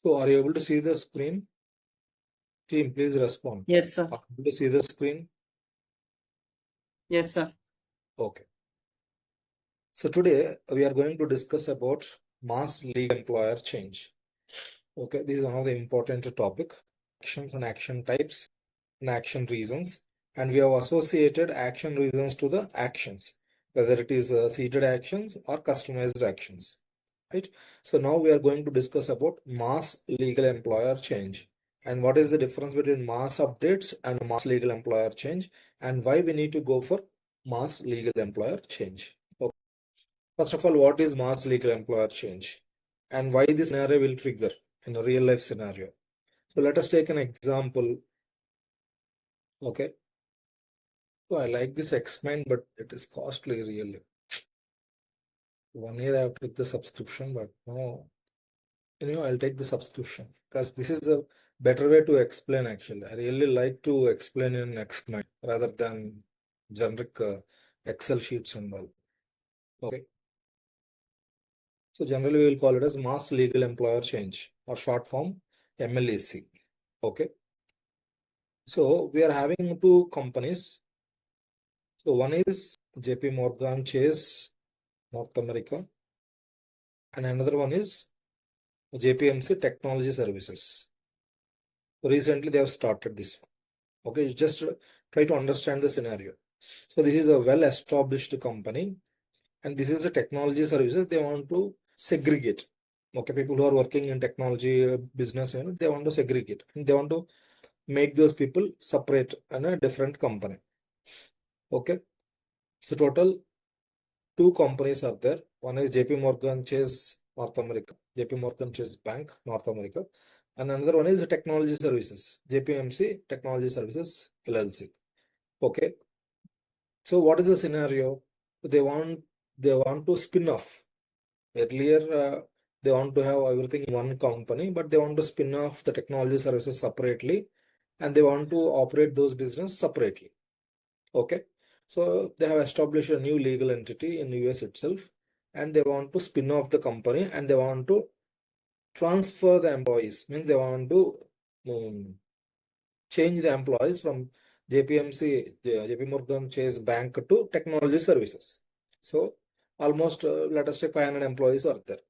So are you able to see the screen? Team, please respond. Yes, sir. Are you able to see the screen? Yes, sir. Okay. So today we are going to discuss about mass legal employer change. Okay, this is one of the important topic. Actions and action types and action reasons. And we have associated action reasons to the actions, whether it is seated actions or customized actions. Right. So now we are going to discuss about mass legal employer change and what is the difference between mass updates and mass legal employer change and why we need to go for mass legal employer change. Okay. First of all, what is mass legal employer change and why this scenario will trigger in a real life scenario. So let us take an example. Okay. So I like this X-Men, but it is costly really. 1 year I have to take the subscription, but no. I'll take the subscription because this is a better way to explain actually. I really like to explain in X-Men rather than generic Excel sheets and all. Okay. So generally we will call it as mass legal employer change or short form MLEC. Okay. So we are having two companies. So one is JP Morgan Chase, North America, and another one is JPMC Technology Services. Recently, they have started this one. Okay, just try to understand the scenario. So this is a well-established company, and this is a technology services. They want to segregate. Okay, people who are working in technology business, they want to segregate, and they want to make those people separate in a different company. Okay, so total two companies are there. One is JP Morgan Chase North America, JP Morgan Chase Bank North America, and another one is Technology Services, JPMC Technology Services LLC. Okay. So what is the scenario? They want to spin off. Earlier, they want to have everything in one company, but they want to spin off the technology services separately, and they want to operate those business separately. Okay. So they have established a new legal entity in US itself, and they want to spin off the company and they want to transfer the employees. Means they want to change the employees from JPMC, JP Morgan Chase Bank to Technology Services. So almost let us say 500 employees are there.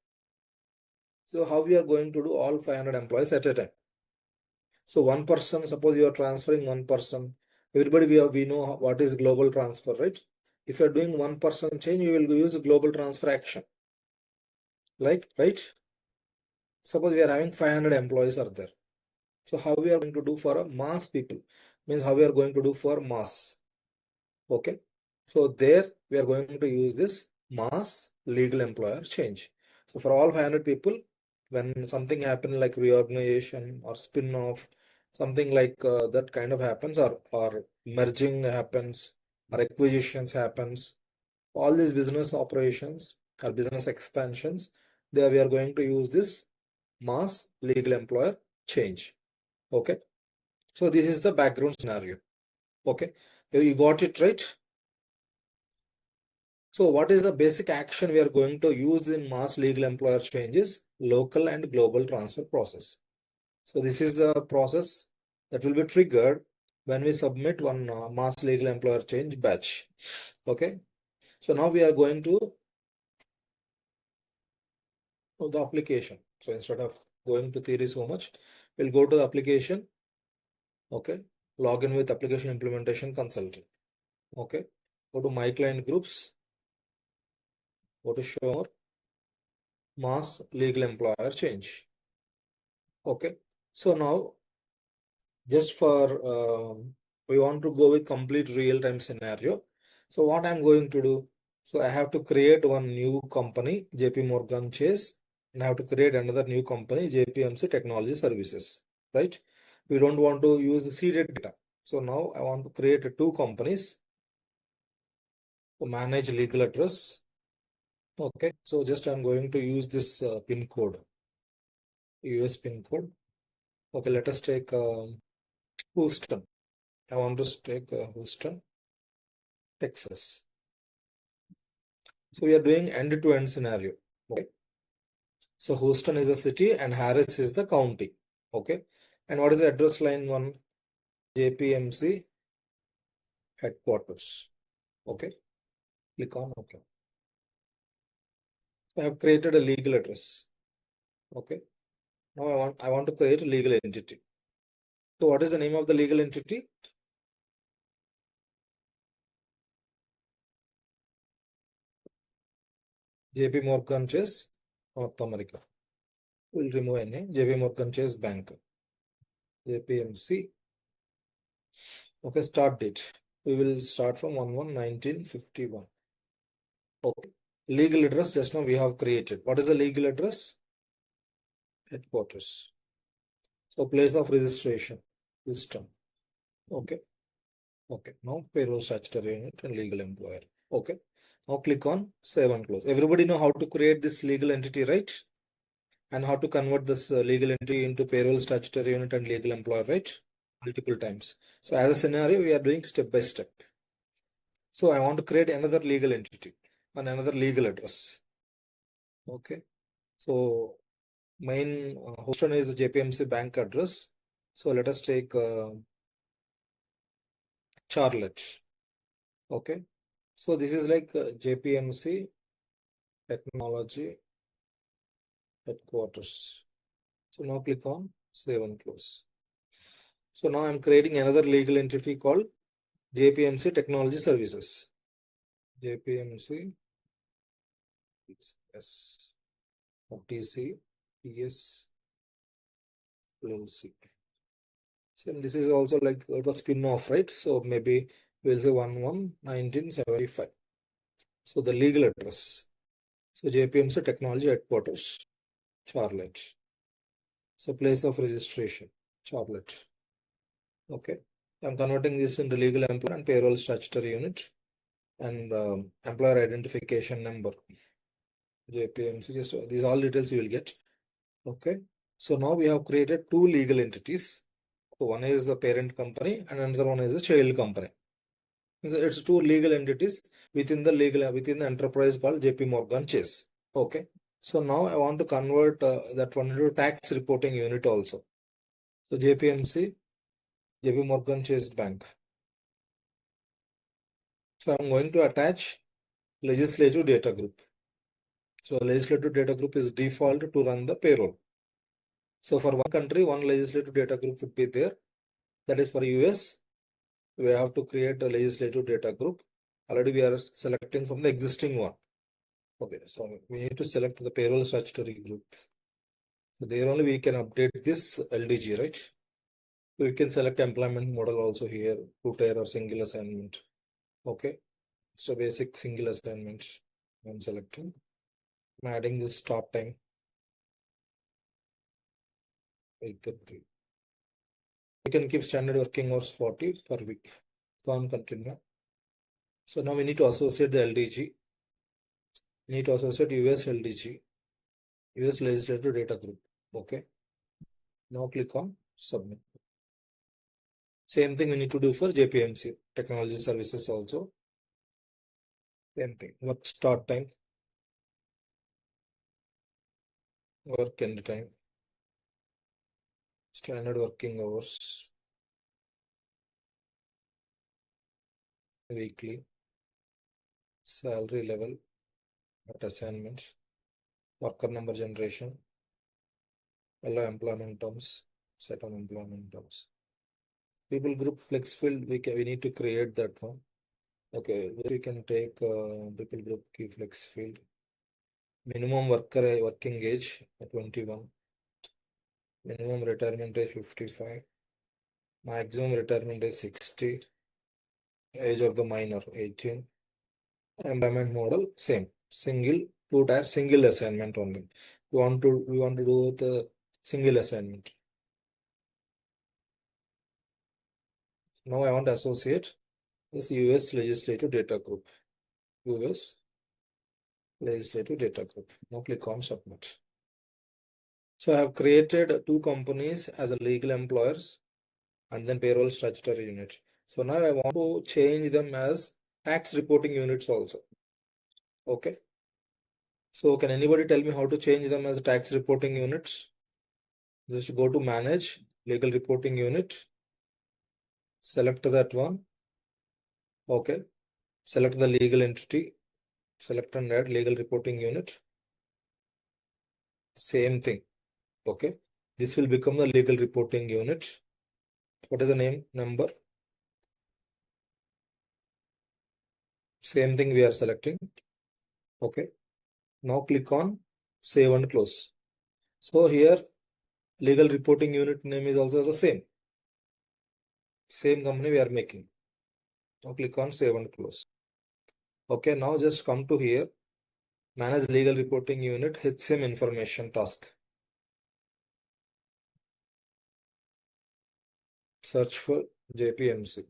So how we are going to do all 500 employees at a time? So one person, suppose you are transferring one person. Everybody we know what is global transfer, right? If you are doing one person change, you will use global transfer action. Like, right? Suppose we are having 500 employees are there. So how we are going to do for a mass people? Means how we are going to do for mass. Okay. So there we are going to use this mass legal employer change. So for all 500 people, when something happen like reorganization or spin-off, something like that kind of happens, or merging happens, or acquisitions happens, all these business operations or business expansions, there we are going to use this mass legal employer change. Okay. So this is the background scenario. Okay. You got it right? So what is the basic action we are going to use in mass legal employer changes? Local and global transfer process. So this is the process that will be triggered when we submit one mass legal employer change batch. Okay. So now we are going to the application. So instead of going to theory so much, we'll go to the application. Okay. Log in with application implementation consultant. Okay. Go to my client groups. Go to show more. Mass legal employer change. Okay. So now just for we want to go with complete real-time scenario. So what I'm going to do, so I have to create one new company, JP Morgan Chase, and I have to create another new company, JPMC Technology Services, right? We don't want to use seeded data. So now I want to create two companies to manage legal address. Okay, so just I'm going to use this pin code, US pin code. Okay, let us take Houston. I want to take Houston, Texas. So we are doing end-to-end scenario. Okay. So Houston is a city and Harris is the county. Okay. And what is the address line 1? JPMC headquarters. Okay. Click on OK. I have created a legal address. Okay. Now I want to create a legal entity. So what is the name of the legal entity? JP Morgan Chase, North America. We'll remove any. JP Morgan Chase Bank. JPMC. Okay, start date. We will start from 1/1/1951. Okay. Legal address, just now we have created. What is the legal address? Headquarters. So place of registration, Houston. Okay. Okay. Now payroll statutory unit and legal employer. Okay. Now click on save and close. Everybody know how to create this legal entity, right? And how to convert this legal entity into payroll statutory unit and legal employer, right? Multiple times. So as a scenario, we are doing step by step. So I want to create another legal entity and another legal address. Okay. So main Houston is the JPMC bank address. So let us take Charlotte. Okay. So this is like JPMC technology headquarters. So now click on save and close. So now I'm creating another legal entity called JPMC Technology Services. JPMC S OTC PS LLC. So this is also like it was spin off, right? So maybe we'll say 1/1/1975. So the legal address. So JPMC Technology Headquarters, Charlotte. So place of registration, Charlotte. Okay. I'm converting this into legal employer and payroll statutory unit and employer identification number. JPMC, just these all details you will get. Okay. So now we have created two legal entities. So one is the parent company and another one is the child company. It's two legal entities within the enterprise called JP Morgan Chase. Okay. So now I want to convert that one into tax reporting unit also. So JPMC, JP Morgan Chase Bank. So I'm going to attach legislative data group. So legislative data group is default to run the payroll. So for one country, one legislative data group would be there. That is for US. We have to create a legislative data group. Already we are selecting from the existing one. Okay, so we need to select the payroll statutory group. So there only we can update this LDG, right? So we can select employment model also here, two-tier or single assignment. Okay, so basic single assignment I'm selecting. I'm adding this start time 8:30. We can keep standard working hours 40 per week. So I'm continue. So now we need to associate the LDG. We need to associate US LDG, US legislative data group. Okay. Now click on submit. Same thing we need to do for JPMC technology services also. Same thing. Work start time, work end time, standard working hours, weekly, salary level, at assignment, worker number generation, allow employment terms, set on employment terms. People group flex field, we need to create that one. Okay, we can take people group key flex field. Minimum working age 21. Minimum retirement age 55. Maximum retirement age 60. Age of the minor 18. Employment model same. Single, two-tier, single assignment only. We want to do the single assignment. Now I want to associate this US legislative data group. US legislative data group. Now click on submit. So I have created two companies as a legal employers and then payroll statutory unit. So now I want to change them as tax reporting units also. Okay. So can anybody tell me how to change them as tax reporting units? Just go to manage legal reporting unit, select that one. Okay. Select the legal entity, select and add legal reporting unit. Same thing. Okay. This will become the legal reporting unit. What is the name? Number. Same thing we are selecting. Okay. Now click on save and close. So here legal reporting unit name is also the same. Same company we are making. Now click on save and close. Okay. Now just come to here. Manage legal reporting unit HCM information task. Search for JPMC.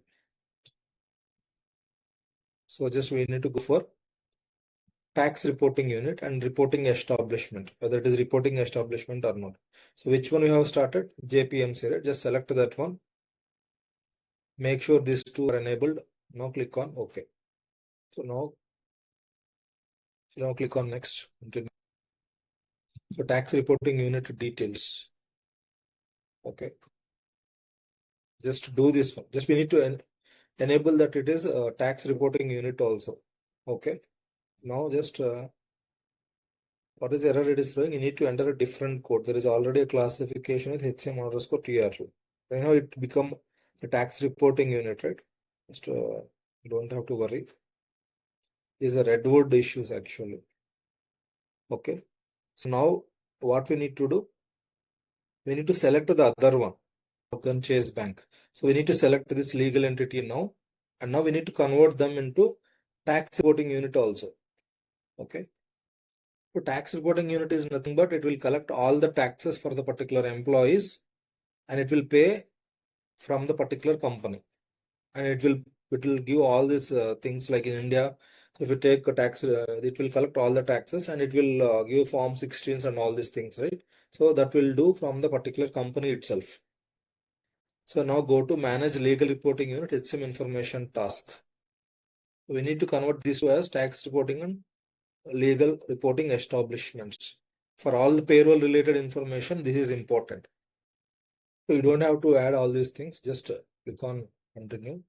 So just we need to go for tax reporting unit and reporting establishment, whether it is reporting establishment or not. So which one we have started? JPMC, right? Just select that one. Make sure these two are enabled. Now click on OK. So now click on next. So tax reporting unit details. Okay. Just do this one. Just we need to enable that it is a tax reporting unit also. Okay. Now just what is the error it is throwing? You need to enter a different code. There is already a classification with HCM_TR2. Now it become a tax reporting unit, right? Just you don't have to worry. These are Redwood issues actually. Okay. So now what we need to do? We need to select the other one, Morgan Chase Bank. So we need to select this legal entity now, and now we need to convert them into tax reporting unit also. Okay. So tax reporting unit is nothing but it will collect all the taxes for the particular employees and it will pay from the particular company, and it will give all these things like in India. If you take a tax, it will collect all the taxes and it will give form 16s and all these things, right? So that will do from the particular company itself. So now go to manage legal reporting unit HCM information task. We need to convert these two as tax reporting and legal reporting establishments. For all the payroll related information, this is important. So you don't have to add all these things, just click on continue.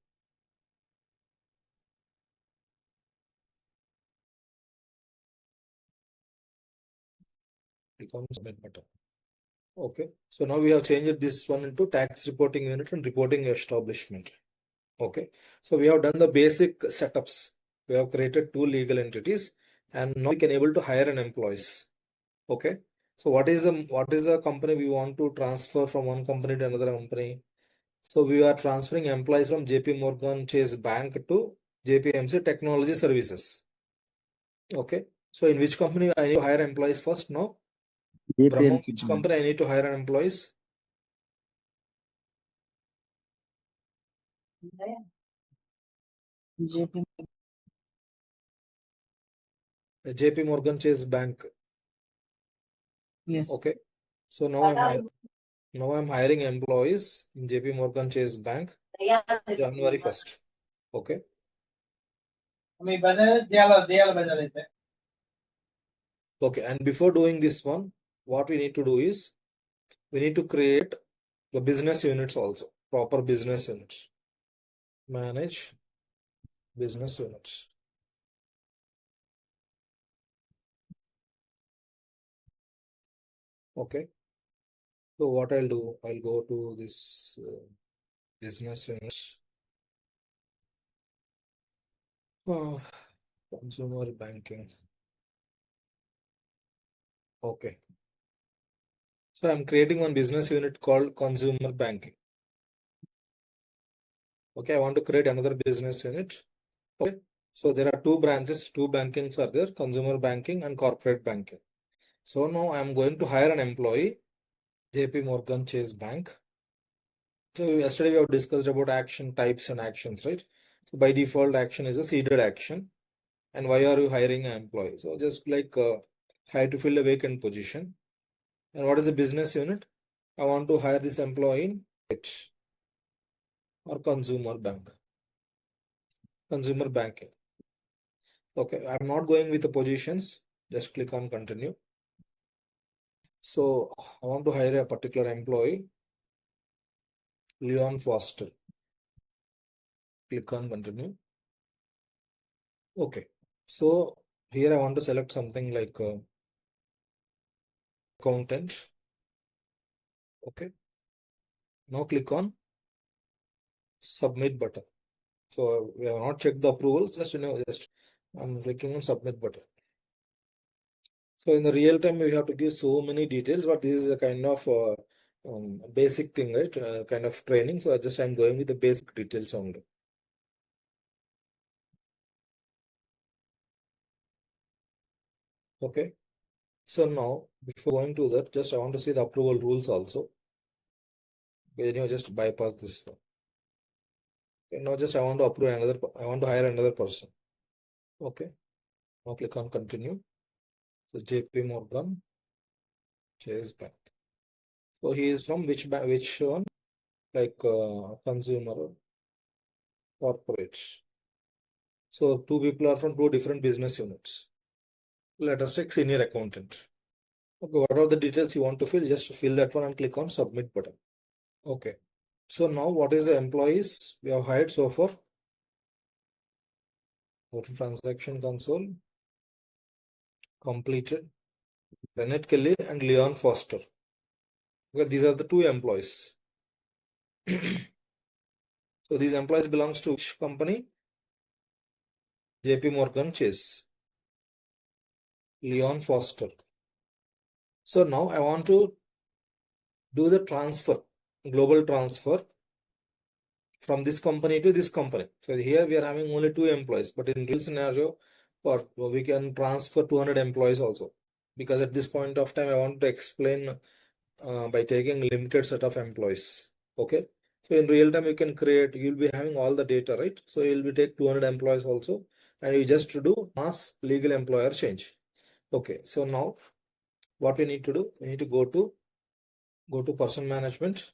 Click on submit button. Okay, so now we have changed this one into tax reporting unit and reporting establishment. Okay, so we have done the basic setups. We have created two legal entities and now we can able to hire an employees. Okay, so what is the company we want to transfer from one company to another company? So we are transferring employees from JP Morgan Chase Bank to JPMC Technology Services. Okay, so in which company I need to hire employees first? No, Brahma, which company I need to hire an employees? JP Morgan Chase Bank. Yes. Okay, so now I'm hiring employees in JP Morgan Chase Bank January 1st. Okay. Okay, and before doing this one, what we need to do is we need to create the business units also, proper business units. Manage business units. Okay. So what I'll do, I'll go to this business units. Consumer banking. Okay. So I'm creating one business unit called consumer banking. Okay, I want to create another business unit. Okay. So there are two branches, two bankings are there, consumer banking and corporate banking. So now I'm going to hire an employee, JP Morgan Chase Bank. So yesterday we have discussed about action types and actions, right? So by default, action is a seeded action. And why are you hiring an employee? So just like hire to fill a vacant position. And what is the business unit? I want to hire this employee in it or consumer bank. Consumer banking. Okay, I'm not going with the positions. Just click on continue. So I want to hire a particular employee, Leon Foster. Click on continue. Okay. So here I want to select something like accountant. Okay. Now click on submit button. So we have not checked the approvals, just I'm clicking on submit button. So in the real time, we have to give so many details, but this is a kind of basic thing, right? Kind of training. So I'm going with the basic details only. Okay. So now, before going to that, just I want to see the approval rules also. Okay, just bypass this. Okay, now just I want to approve another. I want to hire another person. Okay. Now click on continue. So JP Morgan Chase Bank. So he is from which bank? Which one? Like consumer, corporate. So two people are from two different business units. Let us take senior accountant. Okay, what are the details you want to fill? Just fill that one and click on submit button. Okay. So now what is the employees we have hired so far? Go to transaction console. Completed. Bennett Kelly and Leon Foster. Okay, these are the two employees. So these employees belongs to which company? JP Morgan Chase. Leon Foster. So now I want to do the transfer, global transfer from this company to this company. So here we are having only two employees, but in real scenario, or we can transfer 200 employees also. Because at this point of time, I want to explain by taking limited set of employees. Okay. So in real time, you can create, you'll be having all the data, right? So you'll be take 200 employees also, and you just do mass legal employer change. Okay. So now what we need to do, we need to go to person management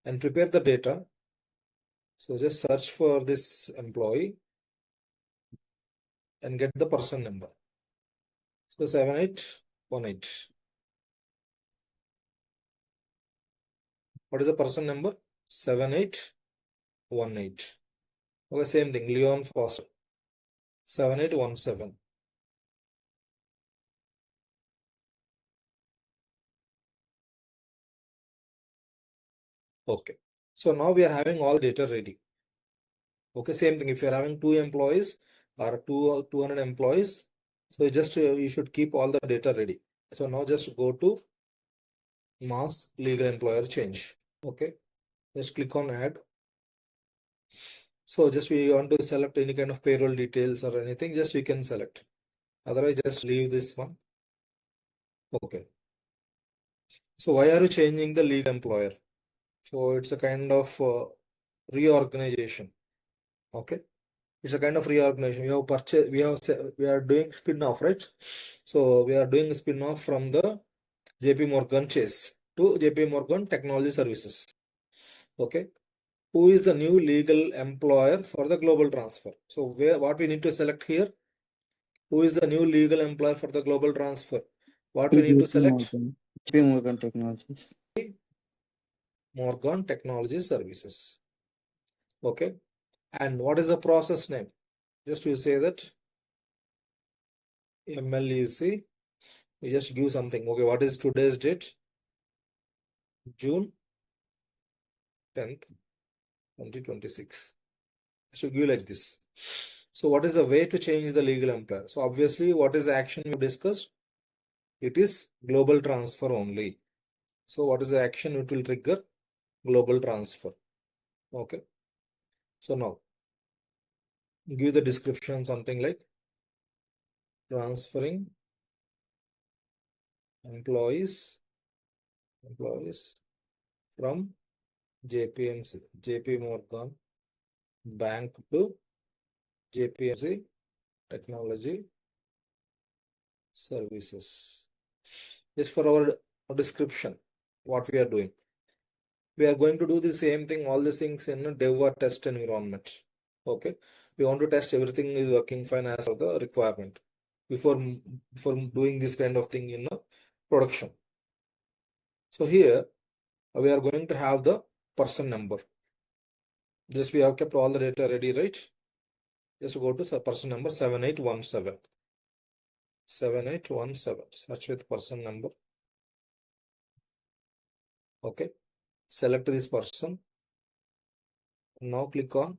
and prepare the data. So just search for this employee and get the person number. So 7818. What is the person number? 7818. Okay, same thing. Leon Foster. 7817. Okay. So now we are having all data ready. Okay, same thing. If you are having two employees or 200 employees, so just you should keep all the data ready. So now just go to mass legal employer change. Okay, just click on add. So just we want to select any kind of payroll details or anything, just you can select. Otherwise, just leave this one. Okay. So why are you changing the legal employer? So it's a kind of reorganization. Okay. It's a kind of reorganization. We have purchased, we are doing spin-off, right? So we are doing spin-off from the JP Morgan Chase to JP Morgan Technology Services. Okay. Who is the new legal employer for the global transfer? So what we need to select here? Who is the new legal employer for the global transfer? What we need to select? JP Morgan Technologies. Morgan Technology Services. Okay. And what is the process name? Just you say that MLEC. You just give something. Okay. What is today's date? June 10th, 2026. So give like this. So what is the way to change the legal employer? So obviously, what is the action we discussed? It is global transfer only. So what is the action it will trigger? Global transfer. Okay. So now give the description something like transferring employees from JP Morgan Bank to JPMC Technology Services. Just for our description, what we are doing. We are going to do the same thing, all these things in a dev or test environment. Okay. We want to test everything is working fine as per the requirement before doing this kind of thing in a production. So here we are going to have the person number. Just we have kept all the data ready, right? Just go to person number 7817. 7817. Search with person number. Okay. Select this person. Now click on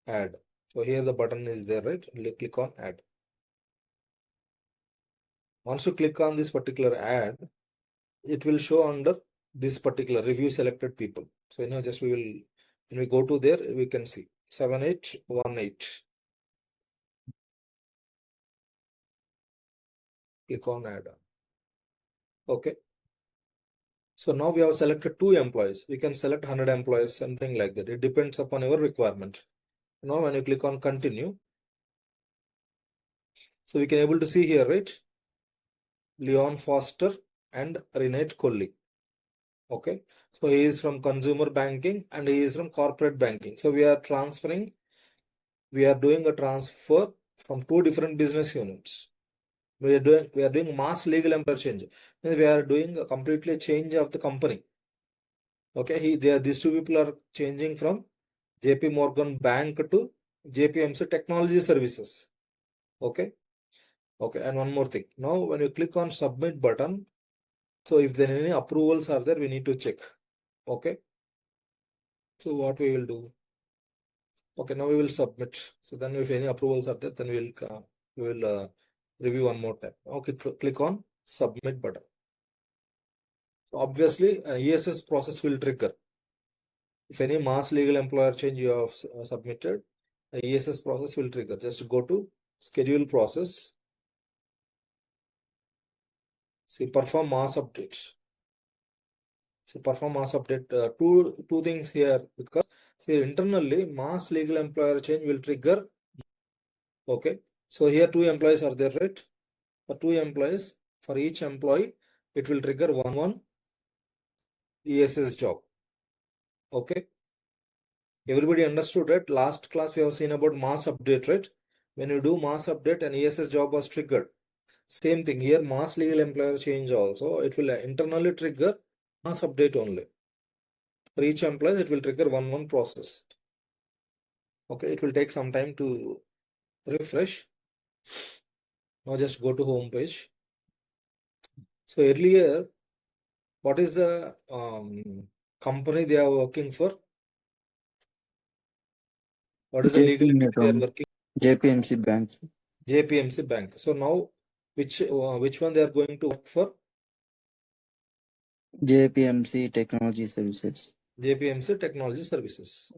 add. So here the button is there, right? Click on add. Once you click on this particular add, it will show under this particular review selected people. So just we will, when we go to there, we can see 7818. Click on add. Okay. So now we have selected 2 employees. We can select 100 employees, something like that. It depends upon your requirement. Now when you click on continue, so we can able to see here, right? Leon Foster and Renate Colley. Okay. So he is from consumer banking and he is from corporate banking. So we are doing a transfer from 2 different business units. We are doing mass legal employer change. We are doing a completely change of the company. Okay, these 2 people are changing from JP Morgan Bank to JPMC Technology Services. Okay. Okay, and one more thing. Now, when you click on submit button, so if there are any approvals are there, we need to check. Okay. So what we will do? Okay, now we will submit. So then if any approvals are there, then we will review one more time. Okay, click on submit button. So obviously, ESS process will trigger. If any mass legal employer change you have submitted, the ESS process will trigger. Just go to schedule process. See, perform mass update. So perform mass update. Two things here, because see, internally mass legal employer change will trigger. Okay. So here 2 employees are there, right? For 2 employees, for each employee, it will trigger one ESS job. Okay. Everybody understood, right? Last class we have seen about mass update, right? When you do mass update, an ESS job was triggered. Same thing here, mass legal employer change also, it will internally trigger mass update only. For each employee, it will trigger one process. Okay, it will take some time to refresh. Now just go to home page. So earlier, what is the company they are working for? What is the legal entity they are working? JPMC Bank. JPMC Bank. So now, which one they are going to work for? JPMC Technology Services. JPMC Technology Services.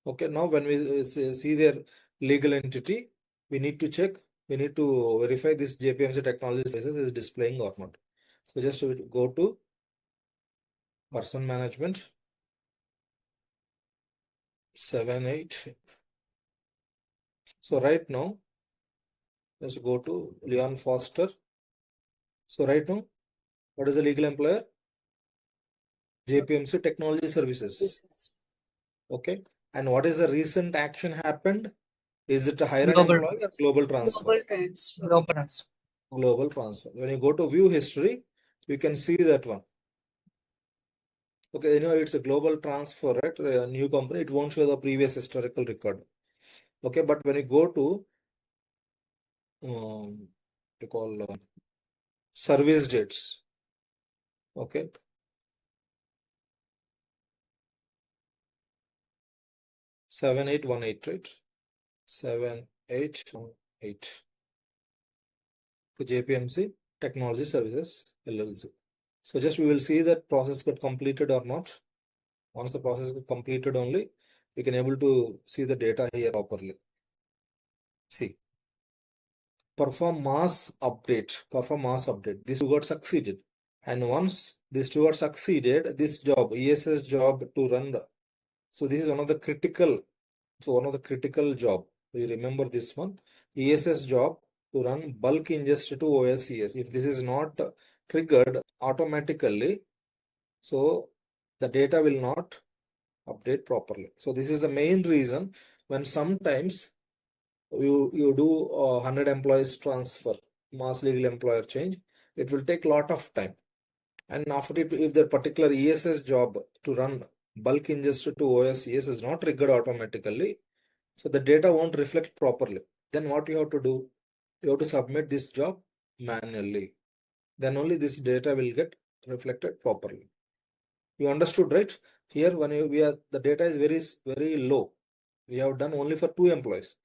Okay, now when we see their legal entity, we need to check, we need to verify this JPMC Technology Services is displaying or not. So just go to person management, 78. So right now, let's go to Leon Foster. So right now, what is the legal employer? JPMC Technology Services. Okay. And what is the recent action happened? Is it a hire an employee or global transfer? Global transfer. When you go to view history, you can see that one. Okay, it's a global transfer, right? A new company, it won't show the previous historical record. Okay, but when you go to service dates, okay, seven eight one eight, right? 7818 to JPMC Technology Services LLC. So just we will see that process get completed or not. Once the process is completed only, we can able to see the data here properly. See, perform mass update. This got succeeded. And once this 2 got succeeded, this job, ESS job to run. So this is one of the critical job. You remember this one, ESS job to run bulk ingest to OSCS. If this is not triggered automatically, so the data will not update properly. So this is the main reason when sometimes you do 100 employees transfer, mass legal employer change, it will take a lot of time. And after it, if the particular ESS job to run bulk ingest to OSCS is not triggered automatically, so the data won't reflect properly. Then what you have to do? You have to submit this job manually. Then only this data will get reflected properly. You understood, right? Here, when the data is very low. We have done only for 2 employees.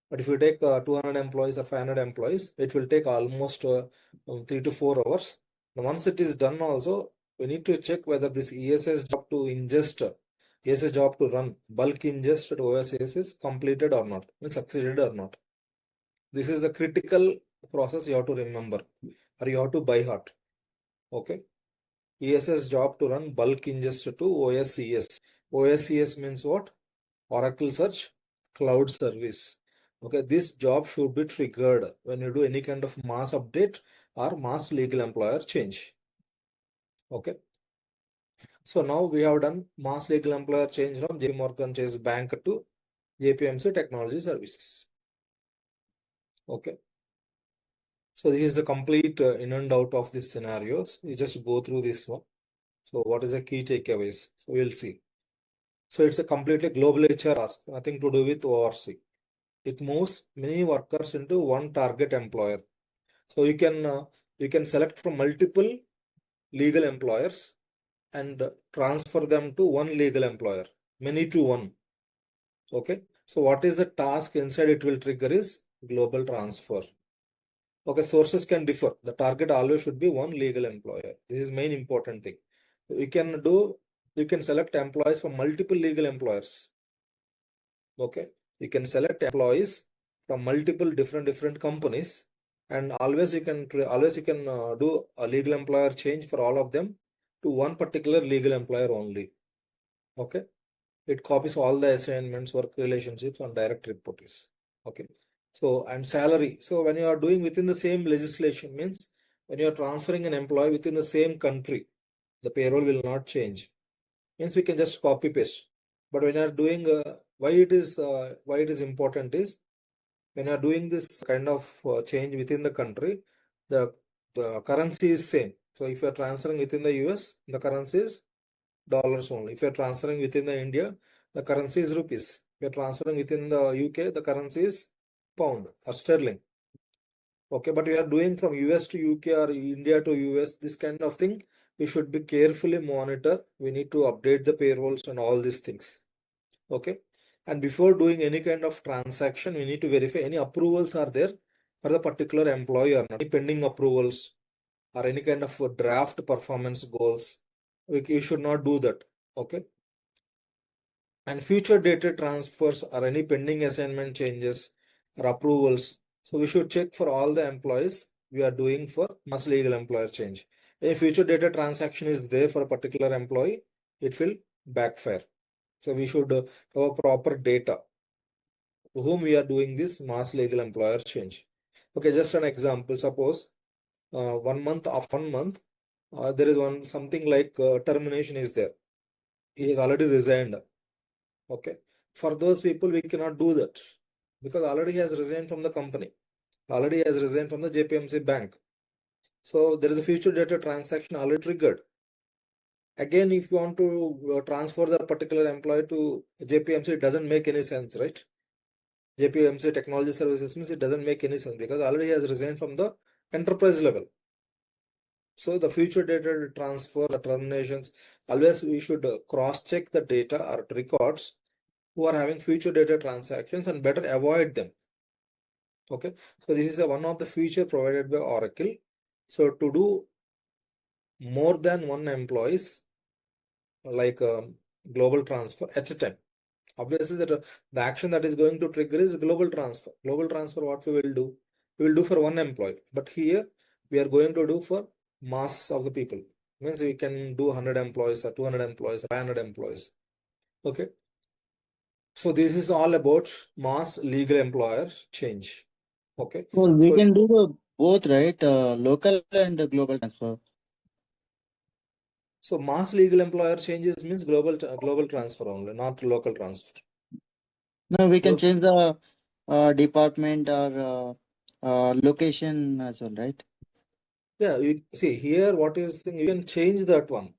But if you take 200 employees or 500 employees, it will take almost 3 to 4 hours. Now, once it is done also, we need to check whether this ESS job to ingest, ESS job to run bulk ingest at OSS is completed or not, succeeded or not. This is a critical process you have to remember, or you have to by heart. Okay. ESS job to run bulk ingest to OSCS. OSCS means what? Oracle Search Cloud Service. Okay, this job should be triggered when you do any kind of mass update or mass legal employer change. Okay. So now we have done mass legal employer change from JP Morgan Chase Bank to JPMC Technology Services. Okay. So this is the complete in and out of these scenarios. We just go through this one. So what is the key takeaways? So we'll see. So it's a completely global HR ask, nothing to do with ORC. It moves many workers into one target employer. So you can select from multiple legal employers and transfer them to one legal employer, many to one. Okay. So what is the task inside it will trigger is global transfer. Okay, sources can differ. The target always should be one legal employer. This is main important thing. You can select employees from multiple legal employers. Okay, you can select employees from multiple different companies, and always you can do a legal employer change for all of them to one particular legal employer only. Okay, it copies all the assignments, work relationships, and direct reportees. Okay. So, and salary. So when you are doing within the same legislation, means when you are transferring an employee within the same country, the payroll will not change. Means we can just copy paste. But when you are doing why it is important is when you are doing this kind of change within the country, the currency is same. So if you are transferring within the US, the currency is dollars only. If you are transferring within the India, the currency is rupees. If you are transferring within the UK, the currency is pound or sterling. Okay, but we are doing from US to UK or India to US, this kind of thing, we should be carefully monitor. We need to update the payrolls and all these things. Okay, and before doing any kind of transaction, we need to verify any approvals are there for the particular employee or not, any pending approvals or any kind of draft performance goals. You should not do that. Okay, and future dated transfers or any pending assignment changes or approvals. So we should check for all the employees we are doing for mass legal employer change. If future data transaction is there for a particular employee, it will backfire. So we should have a proper data to whom we are doing this mass legal employer change. Okay, just an example. Suppose 1 month after 1 month, there is something like termination is there. He has already resigned. Okay, for those people we cannot do that because already he has resigned from the company, already has resigned from the JPMC bank. So there is a future data transaction already triggered. Again, if you want to transfer the particular employee to JPMC, it doesn't make any sense, right? JPMC Technology Services means it doesn't make any sense because already he has resigned from the enterprise level. So the future data transfer, the terminations, always we should cross-check the data or records who are having future data transactions and better avoid them. Okay, so this is one of the feature provided by Oracle. So to do more than one employees, like global transfer at a time, obviously the action that is going to trigger is global transfer. Global transfer, what we will do? We will do for one employee, but here we are going to do for mass of the people. Means we can do 100 employees or 200 employees, 500 employees. Okay. So this is all about mass legal employer change. Okay. Well, we So can do both, right? Local and global transfer. So mass legal employer changes means global transfer only, not local transfer. No, we can So, change the department or location as well, right? yeah, you see here what is thing, you can change that one.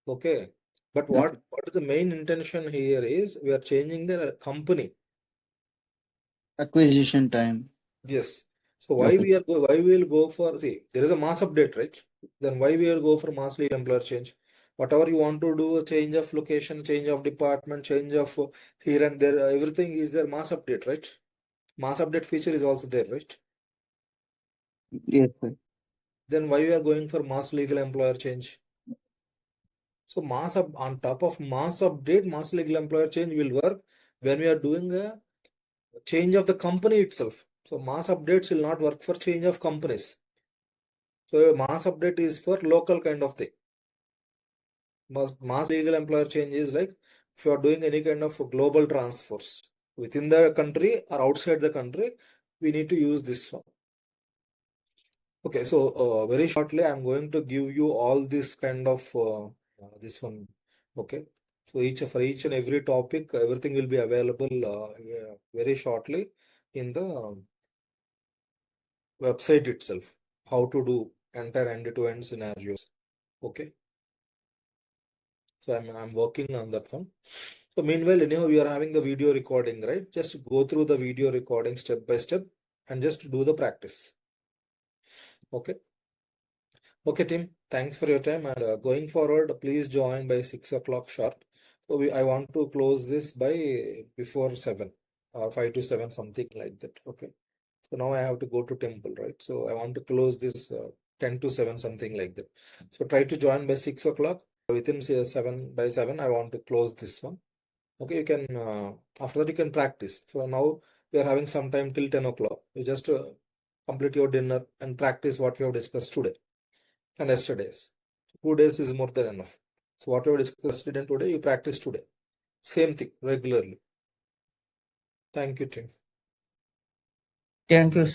Okay. But Okay. what is the main intention here is we are changing the company. Acquisition time. Yes. So why Okay. why we will go for, see, there is a mass update, right? Then why we will go for mass legal employer change? Whatever you want to do, a change of location, change of department, change of here and there, everything is there mass update, right? Mass update feature is also there, right? Yes, sir. Then why we are going for mass legal employer change? So on top of mass update, mass legal employer change will work when we are doing a change of the company itself. So mass updates will not work for change of companies. So mass update is for local kind of thing. Mass legal employer change is like if you are doing any kind of global transfers within the country or outside the country, we need to use this one. Okay, so very shortly, I'm going to give you all this kind of this one. Okay, so for each and every topic, everything will be available yeah, very shortly in the website itself. How to do entire end-to-end scenarios. Okay, so I'm working on that one. So meanwhile, anyhow, we are having the video recording, right? Just go through the video recording step by step and just do the practice. Okay. Okay, team. Thanks for your time. And going forward, please join by 6 o'clock sharp. So I want to close this by before 7 or 5 to 7, something like that. Okay. So now I have to go to temple, right? So I want to close this 10 to 7, something like that. So try to join by 6 o'clock. Within say 7 by 7, I want to close this one. Okay, you can after that you can practice. So now we are having some time till 10 o'clock. You just complete your dinner and practice what we have discussed today and yesterday's. 2 days is more than enough. So whatever discussed today, you practice today. Same thing regularly. Thank you, team. Thank you.